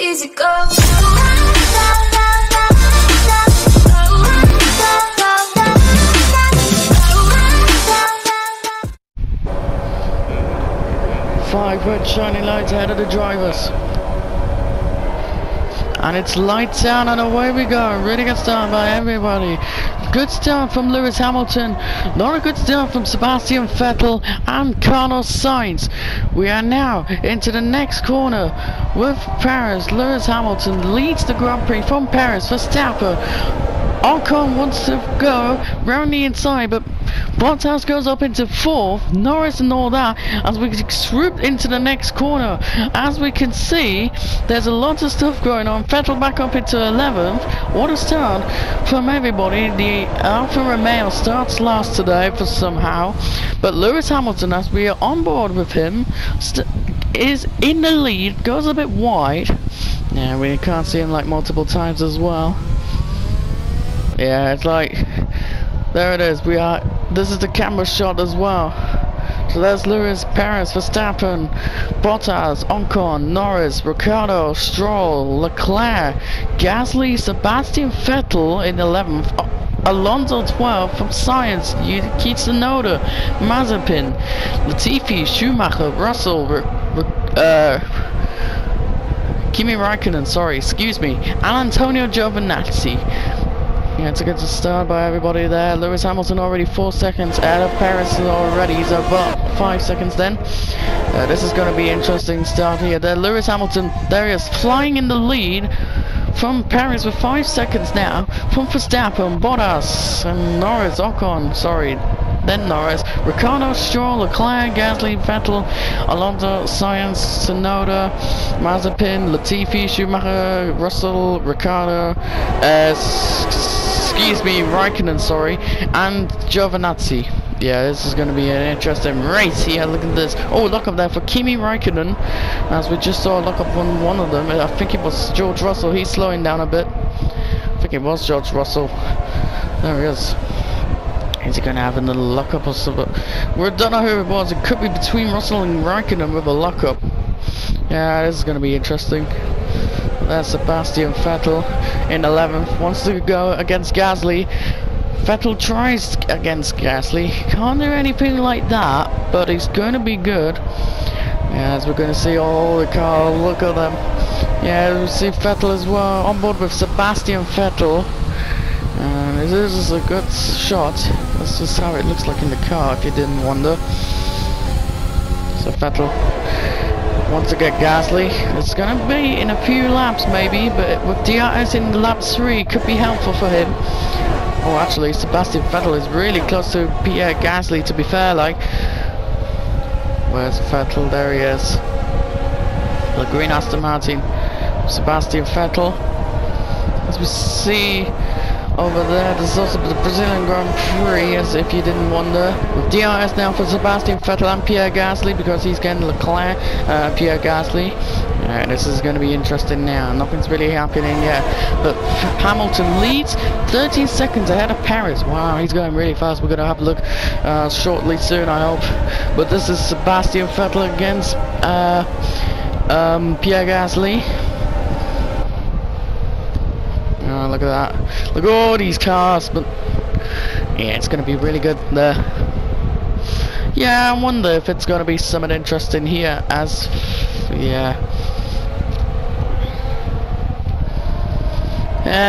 easy go. 5 red shining lights ahead of the drivers. And it's lights out and away we go. Really good start by everybody. Good start from Lewis Hamilton. Not a good start from Sebastian Vettel and Carlos Sainz. We are now into the next corner with Paris. Lewis Hamilton leads the Grand Prix from Paris. Verstappen. Ocon wants to go round the inside, but Bottas goes up into 4th, Norris and all that, as we swoop into the next corner. As we can see, there's a lot of stuff going on. Vettel back up into 11th. What a start from everybody. The Alfa Romeo starts last today for somehow, but Lewis Hamilton, as we are on board with him, is in the lead, goes a bit wide. Yeah, we can't see him like multiple times as well. Yeah, it's like, there it is. This is the camera shot as well. So there's Lewis, Paris, Verstappen, Bottas, Ocon, Norris, Ricciardo, Stroll, Leclerc, Gasly, Sebastian Vettel in 11th, Alonso 12th from Sainz, Yuki Tsunoda, Mazepin, Latifi, Schumacher, Russell, Kimi Raikkonen, sorry, excuse me, and Antonio Giovinazzi. Yeah, it's a good start by everybody there. Lewis Hamilton already 4 seconds out of Paris already. He's about 5 seconds then. This is going to be an interesting start here. There, Lewis Hamilton, there he is, flying in the lead from Paris with 5 seconds now. From Verstappen, Bottas, and Norris, Ocon, sorry. Then Norris, Ricciardo, Stroll, Leclerc, Gasly, Vettel, Alonso, Sainz, Tsunoda, Mazepin, Latifi, Schumacher, Russell, Ricciardo, excuse me, Raikkonen, sorry, and Giovinazzi. Yeah, this is going to be an interesting race here. Look at this. Oh, look up there for Kimi Raikkonen, as we just saw a look up on one of them. I think it was George Russell. He's slowing down a bit. I think it was George Russell. There he is. Is he going to have another lockup or something? We don't know who it was. It could be between Russell and Raikkonen with a lockup. Yeah, this is going to be interesting. There's Sebastian Vettel in 11th. Wants to go against Gasly. Vettel tries against Gasly. Can't do anything like that, but he's going to be good. Yeah, as we're going to see all the cars. Look at them. Yeah, we see Vettel as well on board with Sebastian Vettel. This is a good shot. That's just how it looks like in the car, if you didn't wonder. So Vettel wants to get Gasly. It's going to be in a few laps maybe, but with DRS in lap 3 could be helpful for him. Oh, actually, Sebastian Vettel is really close to Pierre Gasly, to be fair, like. Where's Vettel? There he is. The green Aston Martin. Sebastian Vettel. As we see over there, there's also the Brazilian Grand Prix, as if you didn't wonder. With DRS now for Sebastian Vettel and Pierre Gasly, because he's getting Leclerc, Pierre Gasly. This is going to be interesting now. Nothing's really happening yet. But Hamilton leads 13 seconds ahead of Paris. Wow, he's going really fast. We're going to have a look shortly soon, I hope. But this is Sebastian Vettel against Pierre Gasly. Oh, look at that. Look at all these cars. But yeah, it's going to be really good there. Yeah, I wonder if it's going to be something interesting here, as yeah,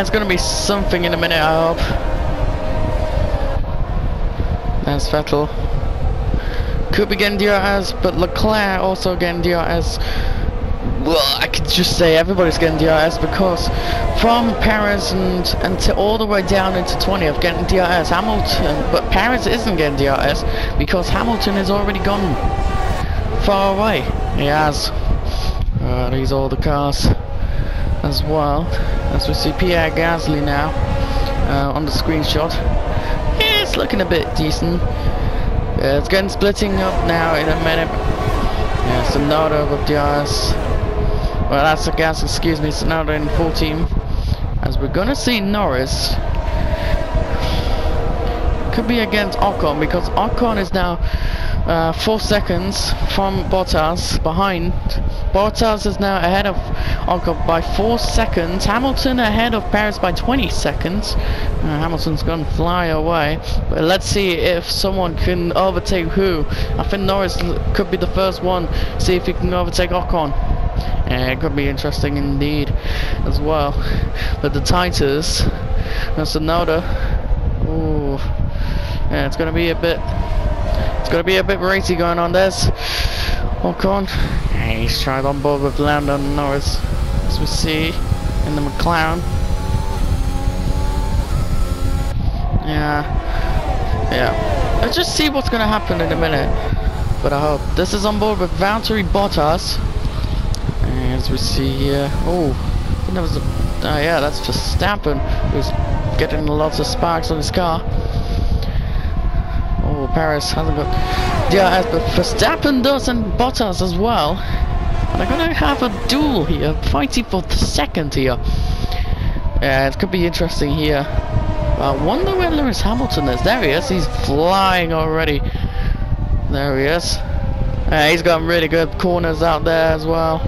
it's going to be something in a minute, I hope. There's Vettel. Could be getting DRS, but Leclerc also getting DRS. Well, I could just say everybody's getting DRS, because from Paris and to all the way down into 20th getting DRS, Hamilton, but Paris isn't getting DRS because Hamilton has already gone far away. He has. These are all the cars as well. As we see Pierre Gasly now on the screenshot. Yeah, it's looking a bit decent. It's getting splitting up now in a minute. Yeah, Tsunoda with DRS. Well, that's the gas, excuse me, Tsunoda in full team. As we're gonna see Norris. Could be against Ocon, because Ocon is now 4 seconds from Bottas behind Bottas is now ahead of Ocon by 4 seconds. Hamilton ahead of Paris by 20 seconds. Hamilton's gonna fly away. But let's see if someone can overtake who. I think Norris could be the first one. See if he can overtake Ocon. Yeah, it could be interesting indeed as well. But the Titus, that's Tsunoda. Ooh, yeah, it's gonna be a bit racy going on. There's Ocon. Yeah, he's tried on board with Lando Norris, as we see in the McLaren. Yeah. Let's just see what's gonna happen in a minute. But I hope this is on board with Valtteri Bottas. As we see here, that was yeah, that's Verstappen, who's getting lots of sparks on his car. Oh, Paris hasn't got DRS, but Verstappen does, and Bottas as well. They're gonna have a duel here, fighting for the second here. Yeah, it could be interesting here. I wonder where Lewis Hamilton is. There he is. He's flying already. There he is. Yeah, he's got really good corners out there as well.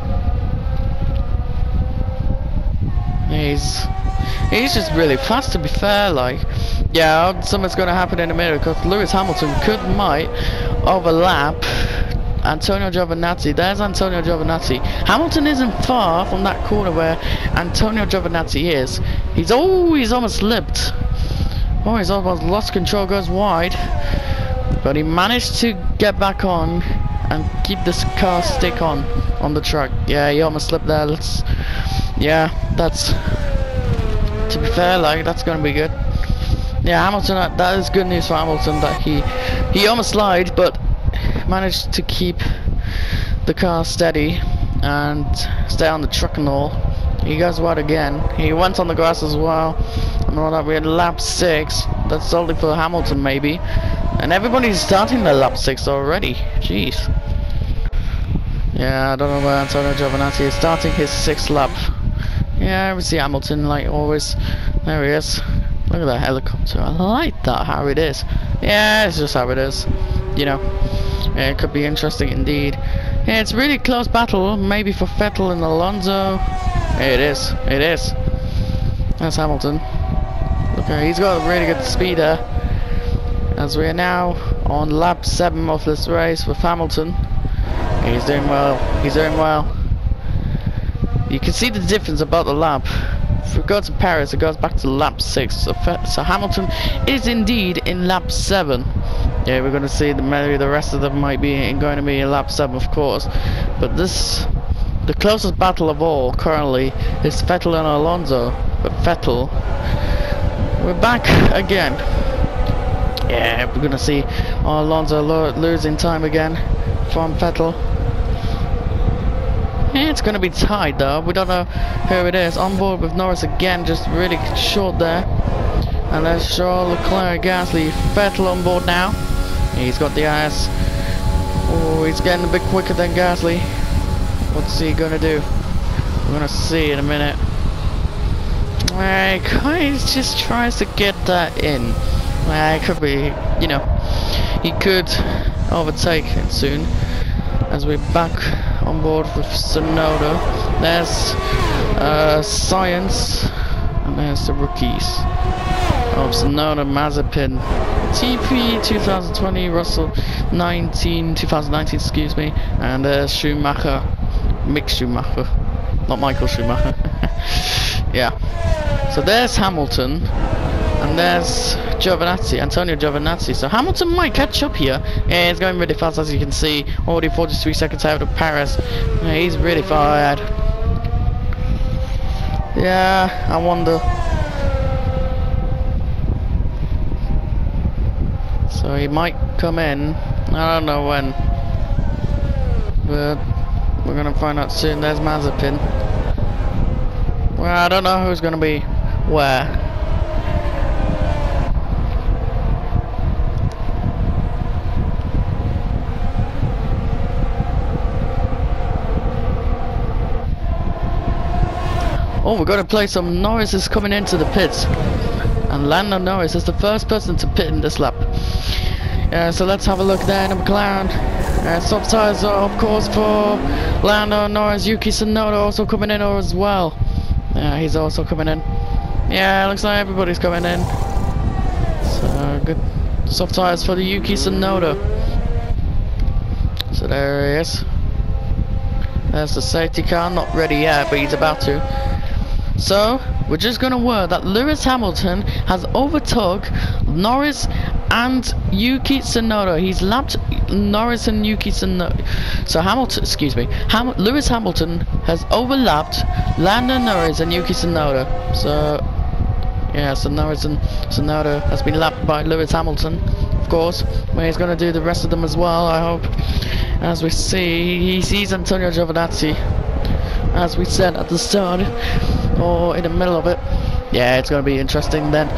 He's just really fast, to be fair. Like, yeah, something's gonna happen in a minute because Lewis Hamilton might overlap Antonio Giovinazzi. There's Antonio Giovinazzi. Hamilton isn't far from that corner where Antonio Giovinazzi is. He's almost lipped. Oh, he's almost lost control, goes wide, but he managed to get back on and keep this car stick on the track. Yeah, he almost slipped there. Yeah, that's, to be fair, like, that's gonna be good. Yeah, Hamilton, that is good news for Hamilton, that he almost slid, but managed to keep the car steady and stay on the track and all. He goes wide again. He went on the grass as well. And all that, we had lap 6. That's only for Hamilton maybe. And everybody's starting their lap 6 already. Jeez. Yeah, I don't know where Antonio Giovinazzi is starting his 6th lap. Yeah, we see Hamilton like always. There he is. Look at that helicopter. I like that, how it is. Yeah, it's just how it is. You know. Yeah, it could be interesting indeed. Yeah, it's really close battle, maybe for Vettel and Alonso. Yeah, it is. It is. That's Hamilton. Okay, he's got a really good speed there. As we are now on lap 7 of this race with Hamilton. He's doing well. He's doing well. You can see the difference about the lap. If we go to Paris, it goes back to lap 6. So Hamilton is indeed in lap 7. Yeah, we're going to see maybe the rest of them might be going to be in lap 7, of course. But the closest battle of all currently is Vettel and Alonso. But Vettel, we're back again. Yeah, we're going to see Alonso losing time again from Vettel. Yeah, it's going to be tight though. We don't know who it is. On board with Norris again, just really short there. And there's Charles Leclerc, Gasly, Vettel on board now. He's got the IS. Oh, he's getting a bit quicker than Gasly. What's he going to do? We're going to see in a minute. He just tries to get that in. It could be, you know, he could overtake it soon. As we're back on board with Tsunoda. There's Science, and there's the rookies of Tsunoda, Mazepin, TP 2020, Russell 2019, excuse me, and there's Schumacher, Mick Schumacher, not Michael Schumacher. Yeah. So there's Hamilton, and there's Antonio Giovinazzi. So Hamilton might catch up here. Yeah, he's going really fast, as you can see. Already 43 seconds out of Paris. Yeah, he's really far ahead. Yeah, I wonder. So he might come in. I don't know when. But we're going to find out soon. There's Mazepin. Well, I don't know who's going to be where. Oh, we're going to play some. Norris is coming into the pits. And Lando Norris is the first person to pit in this lap. So let's have a look there in the McLaren. Soft tires are, of course, for Lando Norris. Yuki Tsunoda also coming in as well. Yeah, he's also coming in. Yeah, looks like everybody's coming in. So, good soft tires for the Yuki Tsunoda. So there he is. There's the safety car, not ready yet, but he's about to. So, we're just gonna word that Lewis Hamilton has overtook Norris and Yuki Tsunoda. He's lapped Norris and Yuki Tsunoda. So Lewis Hamilton has overlapped Lando Norris and Yuki Tsunoda. So, yeah, so Norris and Tsunoda has been lapped by Lewis Hamilton, of course. But he's gonna do the rest of them as well, I hope. As we see, he sees Antonio Giovinazzi, as we said at the start, or in the middle of it. Yeah, it's going to be interesting then.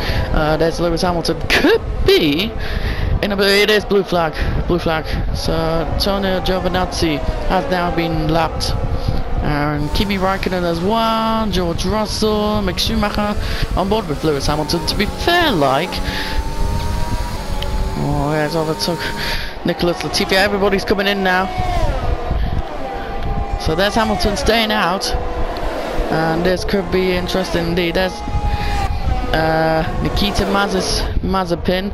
There's Lewis Hamilton. Could be in a bit. It is blue flag. Blue flag. So Antonio Giovinazzi has now been lapped. And Kimi Raikkonen as well. George Russell, Mick Schumacher on board with Lewis Hamilton. To be fair, like, oh yeah, it's overtook Nicholas Latifi. Everybody's coming in now. So there's Hamilton staying out. And this could be interesting indeed. There's Nikita Mazepin.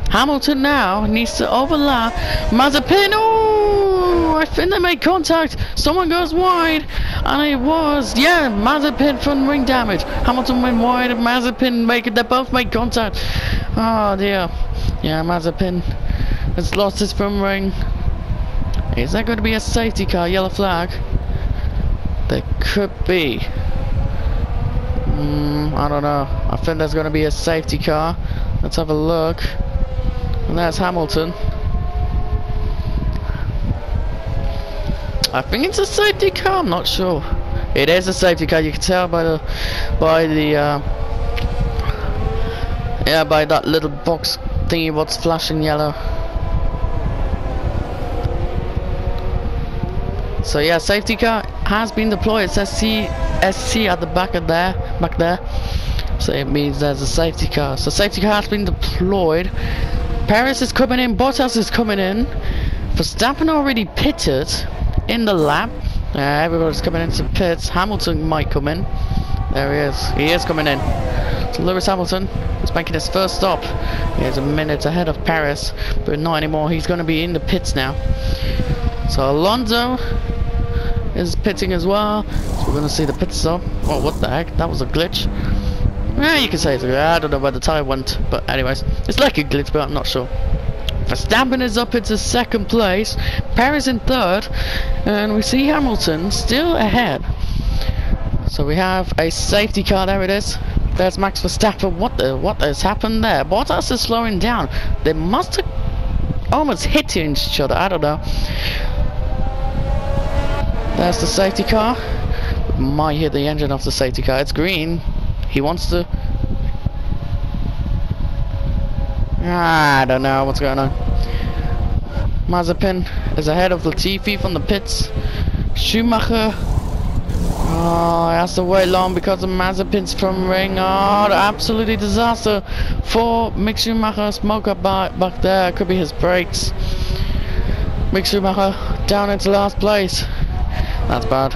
Hamilton now needs to overlap Mazepin. Oh, I think they made contact. Someone goes wide, and it was, yeah, Mazepin front wing damage. Hamilton went wide, and Mazepin they both made contact. Oh dear. Yeah, Mazepin has lost his front wing. Is that going to be a safety car? Yellow flag. There could be. I don't know. I think there's going to be a safety car. Let's have a look. And that's Hamilton. I think it's a safety car. I'm not sure. It is a safety car. You can tell by the yeah, by that little box thingy what's flashing yellow. So yeah, safety car has been deployed. It says SC at the back there. So it means there's a safety car. So safety car has been deployed. Perez is coming in. Bottas is coming in. Verstappen already pitted in the lap. Everybody's coming into pits. Hamilton might come in. There he is. He is coming in. So Lewis Hamilton is making his first stop. He is a minute ahead of Perez, but not anymore. He's going to be in the pits now. So Alonso is pitting as well. So we're going to see the pit stop. Oh, what the heck? That was a glitch. Yeah, you can say it's a glitch. I don't know where the tire went, but anyways, it's like a glitch, but I'm not sure. Verstappen is up into second place. Perez in third, and we see Hamilton still ahead. So we have a safety car. There it is. There's Max Verstappen. What has happened there? Bottas is slowing down. They must have almost hit each other. I don't know. There's the safety car. Might hit the engine of the safety car. It's green. He wants to. I don't know what's going on. Mazepin is ahead of Latifi from the pits. Schumacher. Oh, he has to wait long because of Mazepin's front ring. Oh, absolutely disaster for Mick Schumacher. Smoke up back there. Could be his brakes. Mick Schumacher down into last place. That's bad.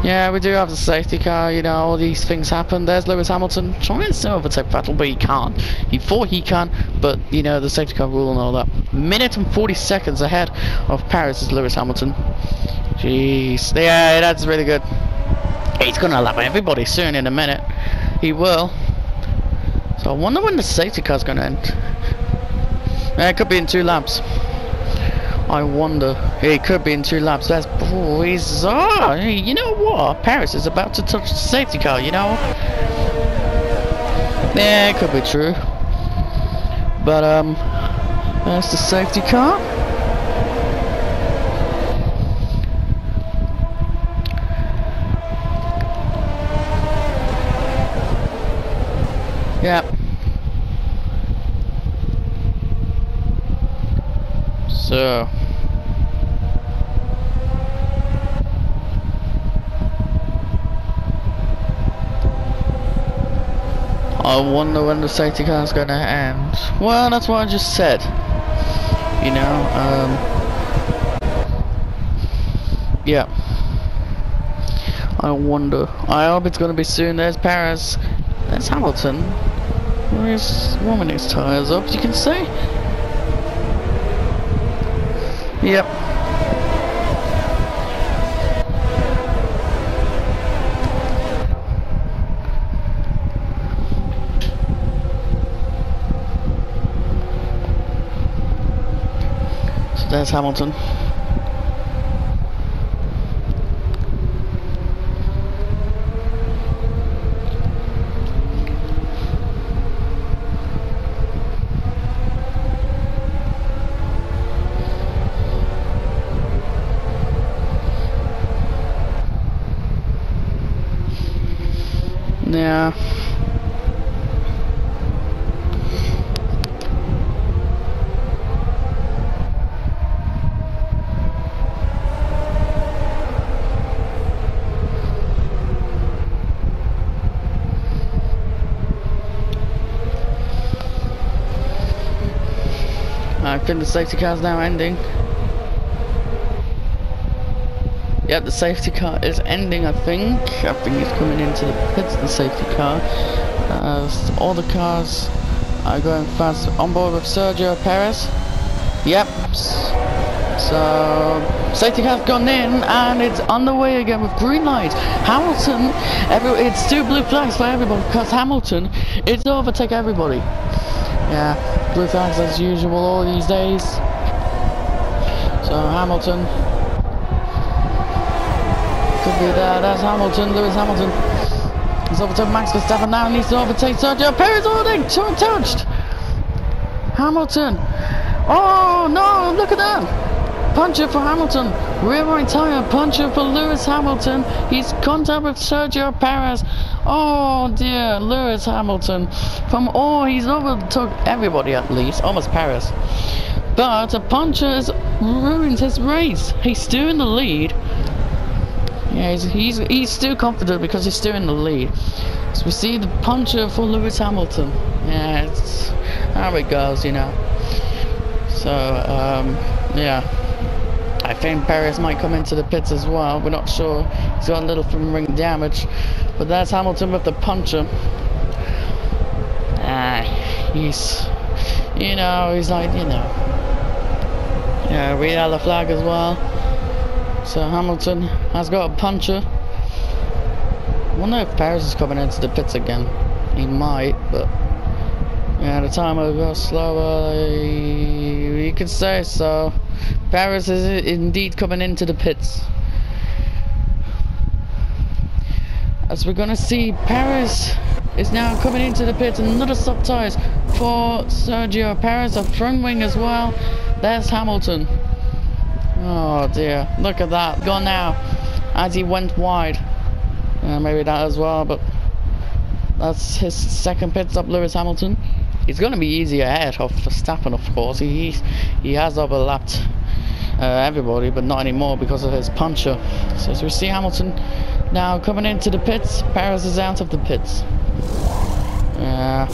Yeah, we do have the safety car, you know, all these things happen. There's Lewis Hamilton trying to overtake Vettel, but he can't. He thought he can, but, you know, the safety car rule and all that. Minute and 40 seconds ahead of Paris is Lewis Hamilton. Jeez. Yeah, that's really good. He's going to lap everybody soon in a minute. He will. So I wonder when the safety car's going to end. Yeah, it could be in 2 laps. I wonder. It could be in 2 laps. That's bizarre. Hey, you know what? Paris is about to touch the safety car, you know? Yeah, it could be true. But, there's the safety car. Yep. So I wonder when the safety car is going to end. Well, that's what I just said. You know, Yeah. I wonder. I hope it's gonna be soon. There's Paris. There's Hamilton. He's warming his tyres up, you can see. Yep. So there's Hamilton. Yeah. I think the safety car's now ending. Yep, the safety car is ending, I think. I think it's coming into the pits, the safety car. All the cars are going fast on board with Sergio Perez. Yep. So, safety car's gone in and it's on the way again with green light. Hamilton, it's 2 blue flags for everybody because Hamilton is to overtake everybody. Yeah, blue flags as usual all these days. So, Hamilton. Could be there, there's Hamilton, Lewis Hamilton. He's overtaken Max Verstappen now, needs to overtake Sergio Perez already, touched. Hamilton. Oh no, look at that. Puncher for Hamilton. Rear right tyre, puncher for Lewis Hamilton. He's contact with Sergio Perez. Oh dear, Lewis Hamilton. He's overtook everybody at least, almost Perez. But a puncher has ruined his race. He's still in the lead. Yeah, he's still confident because he's still in the lead. So we see the puncher for Lewis Hamilton. Yeah, it's how it goes, you know. So, yeah. I think Perez might come into the pits as well. We're not sure. He's got a little from ring damage. But that's Hamilton with the puncher. He's, you know, he's like, you know. Yeah, we have the flag as well. So Hamilton has got a puncher. I wonder if Perez is coming into the pits again. He might, but yeah, the time will go slower. You could say so. Perez is indeed coming into the pits. As we're gonna see, Perez is now coming into the pits. Another stop tyres for Sergio Perez, a front wing as well. There's Hamilton. Oh dear, look at that, gone now, as he went wide. Maybe that as well, but that's his second pit stop, Lewis Hamilton. He's going to be easy ahead of Verstappen, of course. He has overlapped everybody, but not anymore because of his puncher. So as we see Hamilton now coming into the pits, Perez is out of the pits. Yeah.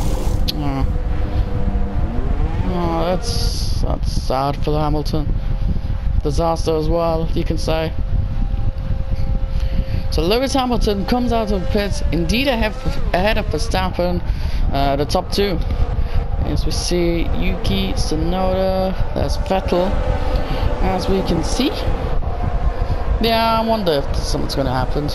Oh, that's sad for Hamilton. Disaster as well, you can say. So Lewis Hamilton comes out of the pits, indeed ahead of Verstappen, the top 2. As we see Yuki Tsunoda, there's Vettel, as we can see. Yeah, I wonder if something's going to happen.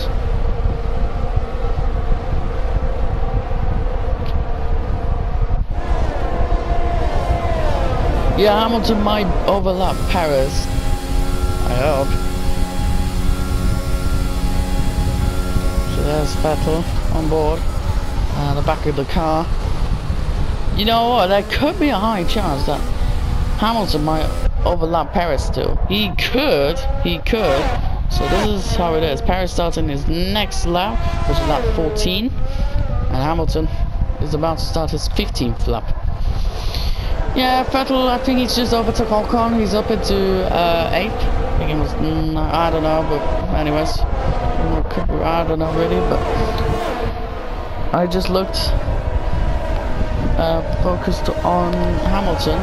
Yeah, Hamilton might overlap Perez. I hope. So there's Vettel on board, the back of the car. You know what? There could be a high chance that Hamilton might overlap Perez still. He could. So this is how it is. Perez starting his next lap, which is lap 14, and Hamilton is about to start his 15th lap. Yeah, Vettel, I think he's just overtook Ocon. He's up into 8th. I think it was, I don't know, but anyways, I don't know really, but I just looked focused on Hamilton,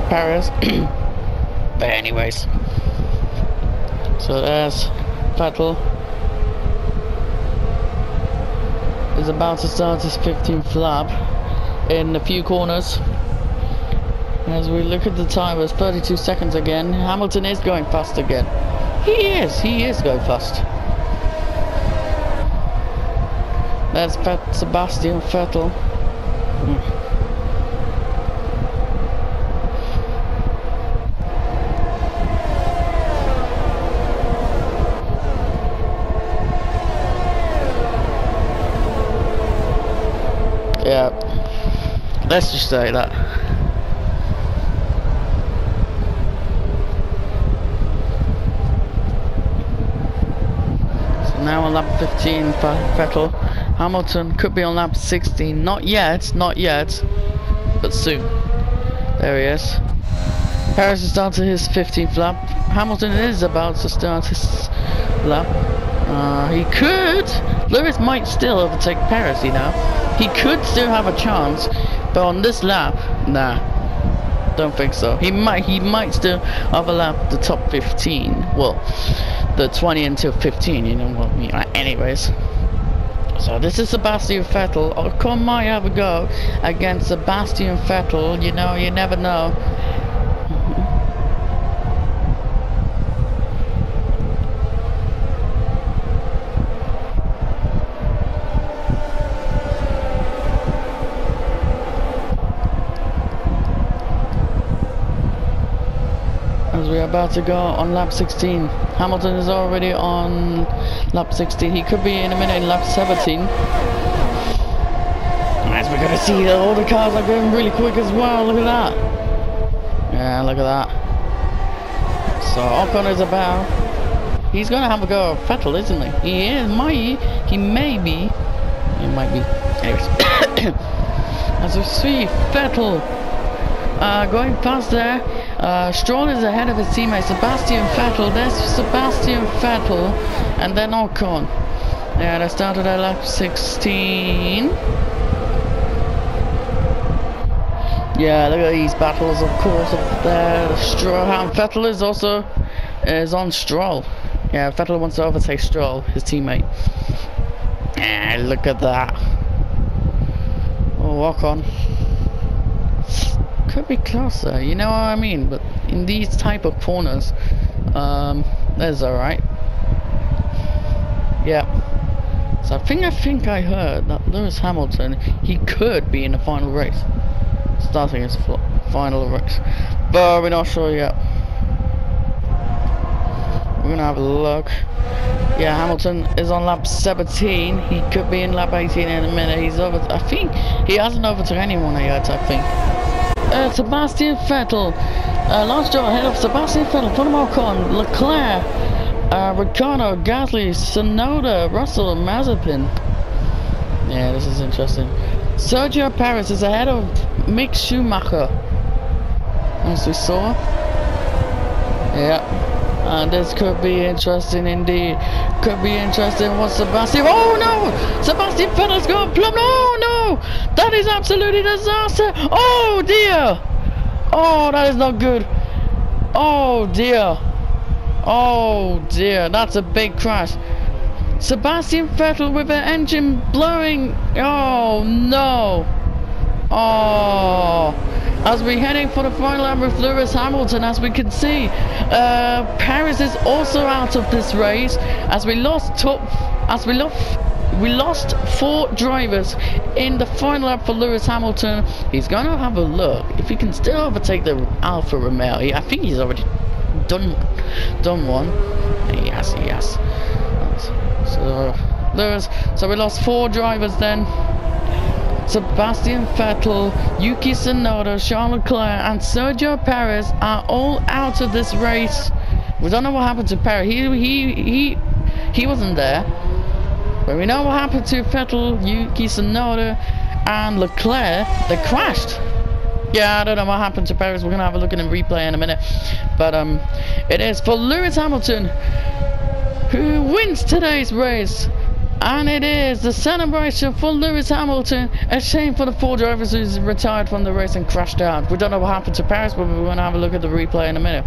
Perez. But anyways, So there's Vettel. Is about to start his 15th lap in a few corners. As we look at the time, it's 32 seconds again. Hamilton is going fast again. He is going fast. There's Sebastian Vettel. Yeah, let's just say that. So now on lap 15 for Vettel. Hamilton could be on lap 16. Not yet, but soon. There he is. Perez has started his 15th lap. Hamilton is about to start his lap. He could. Lewis might still overtake Perez, you know. He could still have a chance, but on this lap, nah, don't think so. He might still overlap the top 15. Well, the 20 until 15. You know what I mean. Anyways, so this is Sebastian Vettel. Ocon might have a go against Sebastian Vettel. You know, you never know. As we're about to go on lap 16. Hamilton is already on lap 16. He could be in a minute in lap 17. As we're gonna see that all the cars are going really quick as well. Look at that. Yeah, look at that. So Ocon is about. He's gonna have a go at Vettel, isn't he? He is. He may be. He might be. Anyways. As we see Vettel going past there. Stroll is ahead of his teammate Sebastian Vettel. There's Sebastian Vettel, and then Ocon. Yeah, they started at lap 16. Yeah, look at these battles, of course, up there. Stroll, Vettel is on Stroll. Yeah, Vettel wants to overtake Stroll, his teammate. Yeah, look at that. Oh, Ocon. Could be closer, you know what I mean, but in these type of corners, that's alright. Yeah. So I think I heard that Lewis Hamilton, he could be in the final race, starting his final race, but we're not sure yet. We're gonna have a look. Yeah, Hamilton is on lap 17. He could be in lap 18 in a minute. He's over. I think he hasn't overtaken anyone yet. I think. Sebastian Vettel, Lance Stroll ahead of Sebastian Vettel, Ocon, Leclerc, Ricciardo, Gasly, Tsunoda, Russell, Mazepin. Yeah, this is interesting. Sergio Perez is ahead of Mick Schumacher, as we saw. Yeah, and this could be interesting indeed. Could be interesting. What Sebastian? Oh no! Sebastian Vettel's gone plumb. Oh no! That is absolutely disaster. Oh dear! Oh, that is not good. Oh dear! Oh dear! That's a big crash. Sebastian Vettel with the engine blowing. Oh no! Oh! As we're heading for the final lap with Lewis Hamilton, as we can see, Perez is also out of this race. As we lost 4 drivers in the final lap for Lewis Hamilton. He's gonna have a look if he can still overtake the Alfa Romeo. I think he's already done one. Yes. So Lewis. So we lost 4 drivers then. Sebastian Vettel, Yuki Tsunoda, Charles Leclerc, and Sergio Perez are all out of this race. We don't know what happened to Perez. He wasn't there. But we know what happened to Vettel, Yuki Tsunoda, and Leclerc. They crashed. Yeah, I don't know what happened to Perez. We're gonna have a look at the replay in a minute. But it is for Lewis Hamilton, who wins today's race. And it is the celebration for Lewis Hamilton. A shame for the 4 drivers who's retired from the race and crashed out. We don't know what happened to Perez, but we're going to have a look at the replay in a minute.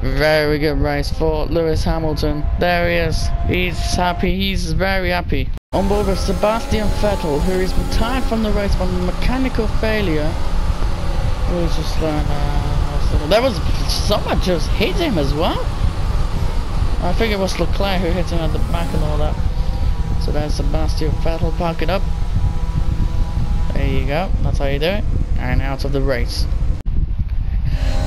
Very good race for Lewis Hamilton. There he is. He's happy. He's very happy. On board with Sebastian Vettel, who is retired from the race from mechanical failure. We'll just learn. There was someone just hit him as well. I think it was Leclerc who hit him at the back and all that. So there's Sebastian Vettel parking up. There you go. That's how you do it. And out of the race.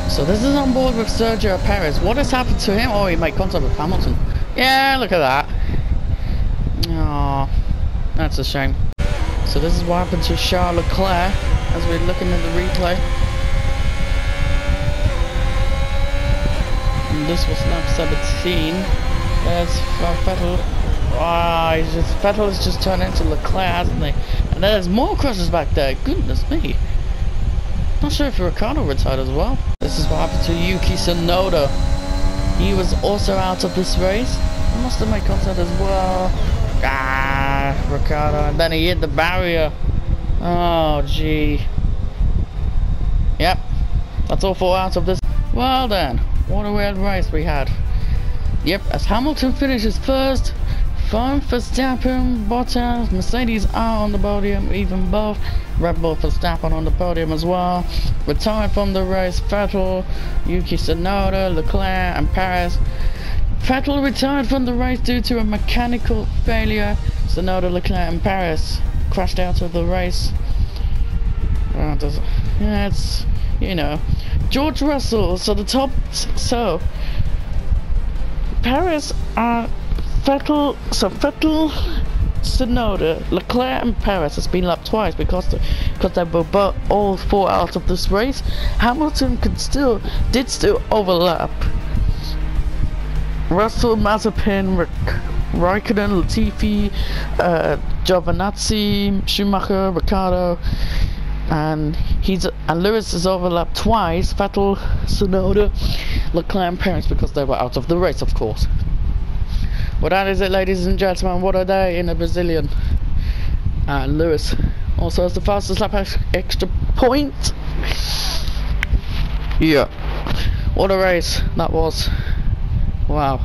So this is on board with Sergio Perez. What has happened to him? Oh, he made contact with Hamilton. Yeah, look at that. Oh, that's a shame. So this is what happened to Charles Leclerc as we're looking at the replay. And this was lap 17. There's Vettel. Oh, Vettel has just turned into Leclerc, hasn't he? And there's more crosses back there. Goodness me. Not sure if Ricciardo retired as well. This is what happened to Yuki Tsunoda. He was also out of this race. He must have made contact as well. Ricciardo. And then he hit the barrier. Oh, gee. Yep. That's all 4 out of this. Well then. What a weird race we had. Yep. As Hamilton finishes first. Verstappen, Bottas, Mercedes are on the podium, even both. Red Bull Verstappen on the podium as well. Retired from the race, Vettel, Yuki Tsunoda, Leclerc and Perez. Vettel retired from the race due to a mechanical failure. Tsunoda, Leclerc and Perez crashed out of the race. Yeah, it's, you know. George Russell, so the top, so Perez are Vettel, Tsunoda, Leclerc and Perez has been lapped twice because they were both all 4 out of this race. Hamilton did still overlap. Russell, Mazepin, Raikkonen, Latifi, Giovinazzi, Schumacher, Ricciardo, and Lewis has overlapped twice. Vettel, Tsunoda, Leclerc and Perez because they were out of the race, of course. Well, that is it, ladies and gentlemen. What a day in a Brazilian. Lewis also has the fastest lap extra point. Yeah. What a race that was. Wow.